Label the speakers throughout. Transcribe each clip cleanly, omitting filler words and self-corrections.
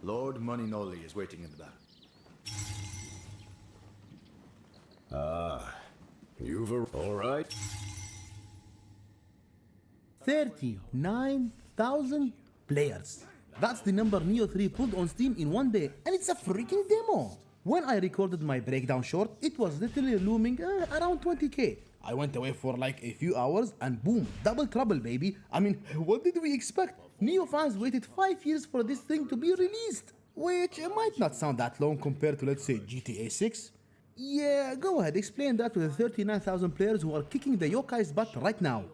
Speaker 1: Lord Moninoli is waiting in the back.
Speaker 2: All right.
Speaker 3: 39,000 players. That's the number Neo 3 pulled on Steam in one day, and it's a freaking demo. When I recorded my breakdown short, it was literally looming around 20k. I went away for like a few hours and boom, double trouble, baby. I mean, what did we expect? Neo fans waited 5 years for this thing to be released, which might not sound that long compared to, let's say, GTA 6. Yeah, go ahead, explain that to the 39,000 players who are kicking the yokai's butt right now.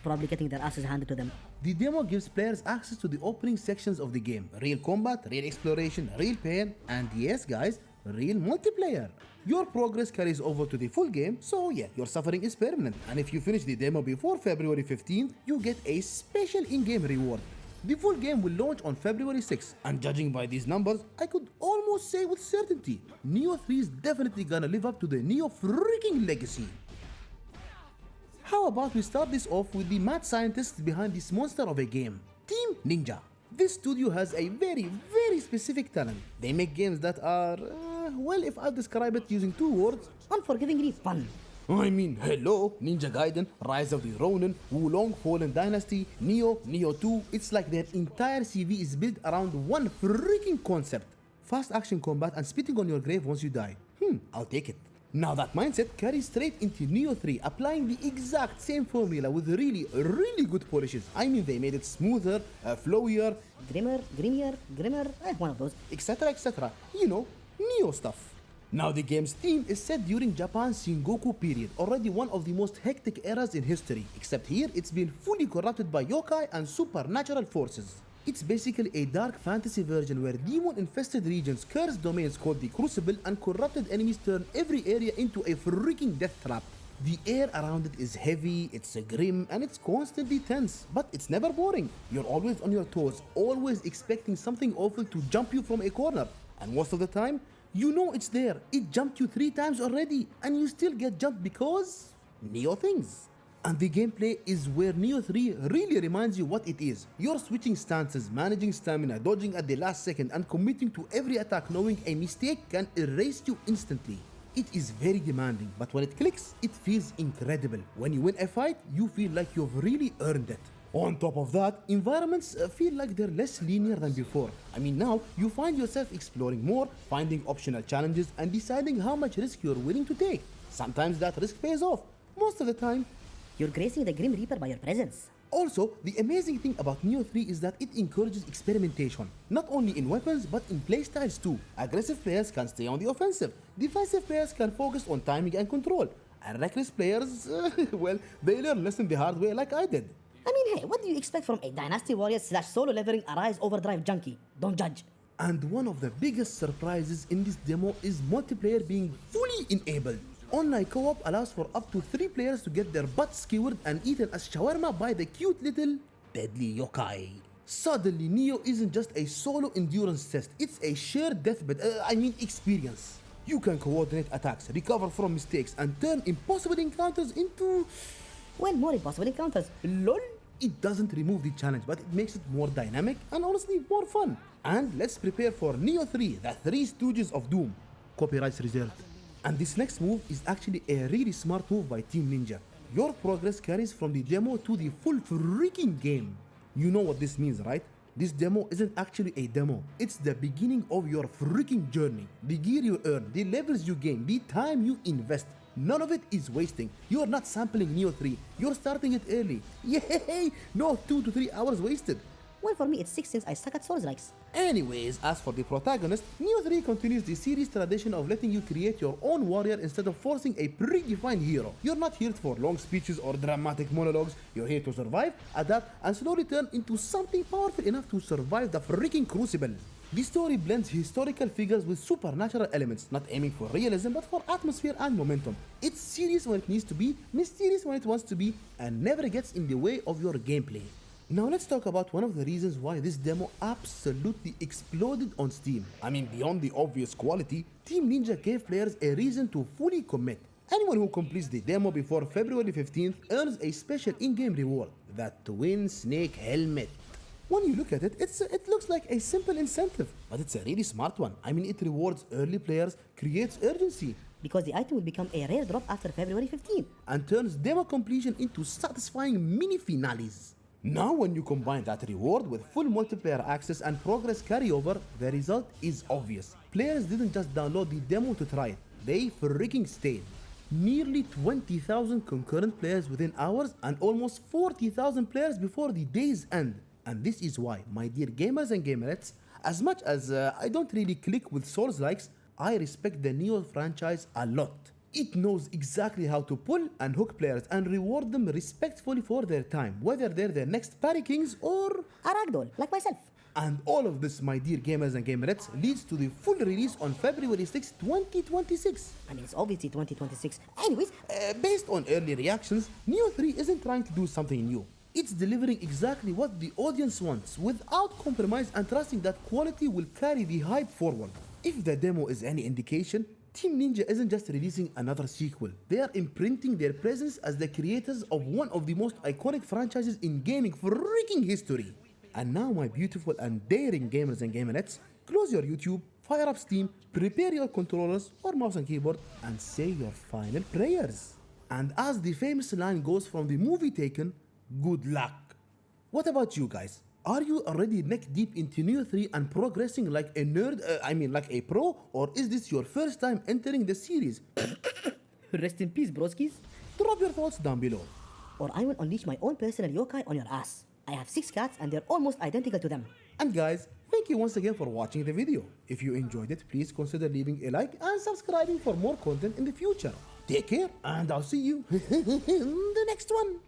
Speaker 4: Probably getting their asses handed to them.
Speaker 3: The demo gives players access to the opening sections of the game. Real combat, real exploration, real pain, and yes guys, real multiplayer. Your progress carries over to the full game, so yeah, your suffering is permanent. And if you finish the demo before February 15th, you get a special in-game reward. The full game will launch on February 6th, and judging by these numbers, I could almost say with certainty, Neo 3 is definitely gonna live up to the Neo freaking legacy. How about we start this off with the mad scientists behind this monster of a game, Team Ninja. This studio has a very specific talent. They make games that are, well, if I describe it using 2 words,
Speaker 4: Unforgivingly fun.
Speaker 3: I mean, hello, Ninja Gaiden, Rise of the Ronin, Wulong Fallen Dynasty, Nioh, Nioh 2, it's like their entire CV is built around one freaking concept. Fast action combat and spitting on your grave once you die. I'll take it. Now that mindset carries straight into Nioh 3, applying the exact same formula with really good polishes. I mean, they made it smoother, flowier,
Speaker 4: Grimmer, one of those.
Speaker 3: etc. You know, Nioh stuff. Now the game's theme is set during Japan's Sengoku period, already one of the most hectic eras in history, except here it's been fully corrupted by yokai and supernatural forces. It's basically a dark fantasy version where demon-infested regions, cursed domains called the Crucible, and corrupted enemies turn every area into a freaking death trap. The air around it is heavy, it's grim, and it's constantly tense, but it's never boring. You're always on your toes, always expecting something awful to jump you from a corner, and most of the time, you know it's there. It jumped you 3 times already, and you still get jumped because Nioh things. And the gameplay is where Nioh 3 really reminds you what it is. You're switching stances, managing stamina, dodging at the last second, and committing to every attack knowing a mistake can erase you instantly. It is very demanding, but when it clicks, it feels incredible. When you win a fight, you feel like you've really earned it. On top of that, environments feel like they're less linear than before. I mean, now you find yourself exploring more, finding optional challenges, and deciding how much risk you're willing to take. Sometimes that risk pays off. Most of the time,
Speaker 4: You're gracing the Grim Reaper by your presence.
Speaker 3: also, the amazing thing about Nioh 3 is that it encourages experimentation, not only in weapons but in playstyles too. Aggressive players can stay on the offensive, defensive players can focus on timing and control, and reckless players, well, they learn lesson the hard way like I did.
Speaker 4: I mean, hey, what do you expect from a Dynasty Warrior / solo leveling Arise Overdrive junkie? Don't judge.
Speaker 3: And one of the biggest surprises in this demo is multiplayer being fully enabled. Online co-op allows for up to 3 players to get their butts skewered and eaten as shawarma by the cute little deadly yokai. Suddenly, Nioh isn't just a solo endurance test, it's a shared deathbed, experience. You can coordinate attacks, recover from mistakes, and turn impossible encounters into...
Speaker 4: Well, more impossible encounters.
Speaker 3: LOL. It doesn't remove the challenge, but it makes it more dynamic and honestly more fun. And let's prepare for Nioh 3, the 3 Stooges of Doom. Copyrights reserved. And this next move is actually a really smart move by Team Ninja. Your progress carries from the demo to the full freaking game. You know what this means, right? This demo isn't actually a demo. It's the beginning of your freaking journey. The gear you earn, the levels you gain, the time you invest. None of it is wasting. You're not sampling Nioh 3. You're starting it early. Yay! No 2 to 3 hours wasted.
Speaker 4: Well, for me, it's 6 since I suck at Souls likes.
Speaker 3: Anyways, as for the protagonist, Nioh 3 continues the series tradition of letting you create your own warrior instead of forcing a predefined hero. You're not here for long speeches or dramatic monologues. You're here to survive, adapt, and slowly turn into something powerful enough to survive the freaking Crucible. The story blends historical figures with supernatural elements, not aiming for realism but for atmosphere and momentum. It's serious when it needs to be, mysterious when it wants to be, and never gets in the way of your gameplay. Now let's talk about one of the reasons why this demo absolutely exploded on Steam. I mean, beyond the obvious quality, Team Ninja gave players a reason to fully commit. Anyone who completes the demo before February 15th earns a special in-game reward, that Twin Snake Helmet. When you look at it, it looks like a simple incentive, but it's a really smart one. I mean, it rewards early players, creates urgency,
Speaker 4: Because the item will become a rare drop after February 15.
Speaker 3: and turns demo completion into satisfying mini finales. Now, when you combine that reward with full multiplayer access and progress carryover, the result is obvious. Players didn't just download the demo to try it, they freaking stayed. Nearly 20,000 concurrent players within hours and almost 40,000 players before the day's end. And this is why, my dear gamers and gamerettes, as much as I don't really click with Souls-likes, I respect the Nioh franchise a lot. It knows exactly how to pull and hook players and reward them respectfully for their time, whether they're the next Parry Kings or...
Speaker 4: A ragdoll, like myself.
Speaker 3: And all of this, my dear gamers and gamerettes, leads to the full release on February 6, 2026.
Speaker 4: I mean, it's obviously 2026. Anyways,
Speaker 3: Based on early reactions, Nioh 3 isn't trying to do something new. It's delivering exactly what the audience wants, without compromise, and trusting that quality will carry the hype forward. If the demo is any indication, Team Ninja isn't just releasing another sequel. They are imprinting their presence as the creators of one of the most iconic franchises in gaming freaking history. And now, my beautiful and daring gamers and gamerettes, close your YouTube, fire up Steam, prepare your controllers or mouse and keyboard, and say your final prayers. And as the famous line goes from the movie Taken, good luck. What about you guys? Are you already neck deep into Nioh 3 and progressing like a nerd, like a pro, or is this your first time entering the series?
Speaker 4: rest in peace, broskis.
Speaker 3: Drop your thoughts down below.
Speaker 4: Or I will unleash my own personal yokai on your ass. I have 6 cats and they're almost identical to them.
Speaker 3: And guys, thank you once again for watching the video. If you enjoyed it, please consider leaving a like and subscribing for more content in the future. Take care, and I'll see you in the next one.